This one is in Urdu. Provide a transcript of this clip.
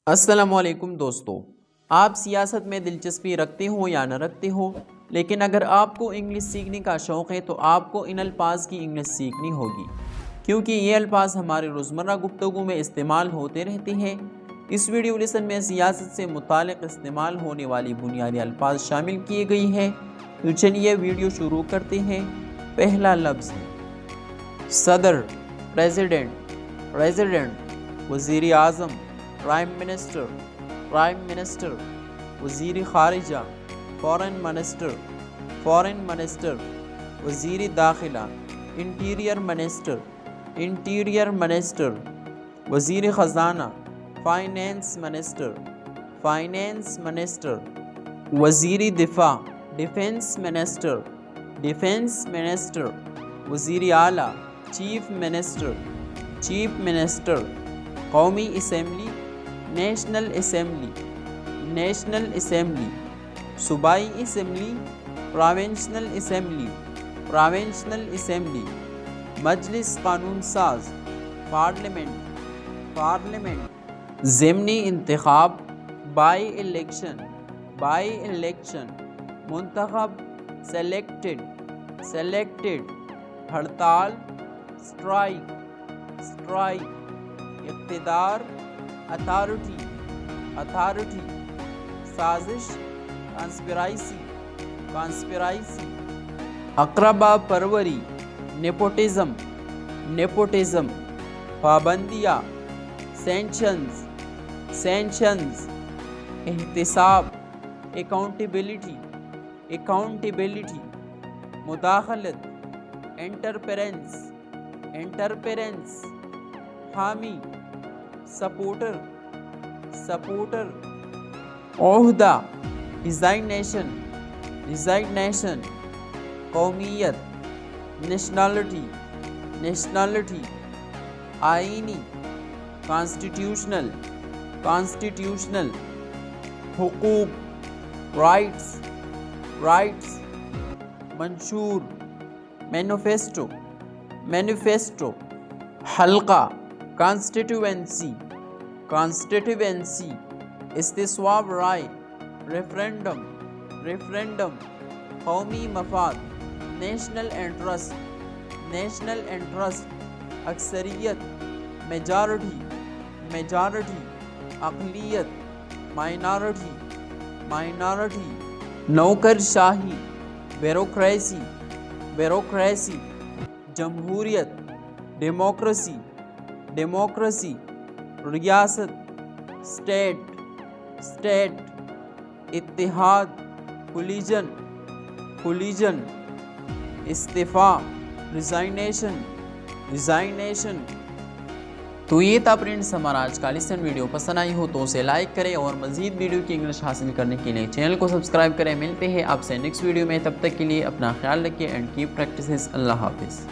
السلام علیکم دوستو، آپ سیاست میں دلچسپی رکھتے ہو یا نہ رکھتے ہو، لیکن اگر آپ کو انگلش سیکھنے کا شوق ہے تو آپ کو ان الفاظ کی انگلش سیکھنی ہوگی، کیونکہ یہ الفاظ ہمارے روزمرہ گفتگو میں استعمال ہوتے رہتے ہیں۔ اس ویڈیو لیسن میں سیاست سے متعلق استعمال ہونے والی بنیادی الفاظ شامل کیے گئی ہیں، تو چلیے ویڈیو شروع کرتے ہیں۔ پہلا لفظ ہے صدر، پریزیڈنٹ، وزیر اعظم، پرائم منسٹر، وزیر خارجہ، فورن منسٹر، وزیر داخلہ، انٹیریئر منسٹر، وزیر خزانہ، فائنانس منسٹر، وزیر دفاع، ڈیفنس منسٹر، وزیر اعلیٰ، چیف منسٹر، قومی اسمبلی، نیشنل اسمبلی، صوبائی اسمبلی، پروونشنل اسمبلی، مجلس قانون ساز، پارلیمنٹ، ضمنی انتخاب، بائی الیکشن، منتخب، سلیکٹڈ، ہڑتال، اسٹرائک، اقتدار، اتھارٹی، سازش، کانسپیراسی، اقربا پروری، نیپوٹزم، پابندیاں، سینکشنز، احتساب، اکاؤنٹیبلٹی، مداخلت، انٹرفیرنس، حامی، سپورٹر، عہدہ، ڈیزائنیشن، قومیت، نیشنلٹی، آئینی، کانسٹیٹیوشنل، حقوق، رائٹس، منشور، مینیفیسٹو، حلقہ، کانسٹیٹوینسی، استصواب رائے، ریفرنڈم، قومی مفاد، نیشنل انٹرسٹ، اکثریت، میجارٹی، اقلیت، مائنارٹی، نوکر شاہی، بیوروکریسی، جمہوریت، ڈیموکریسی، ریاست، اسٹیٹ، اتحاد، کولیجن، استعفاء، ریزائنیشن۔ تو یہ تھا فرینڈز ہمارا آج کا لیسن۔ ویڈیو پسند آئی ہو تو اسے لائک کریں اور مزید ویڈیو کی انگلش حاصل کرنے کے لیے چینل کو سبسکرائب کریں۔ ملتے ہیں آپ سے نیکسٹ ویڈیو میں، تب تک کے لیے اپنا خیال رکھیے اینڈ کیپ پریکٹسز۔ اللہ حافظ۔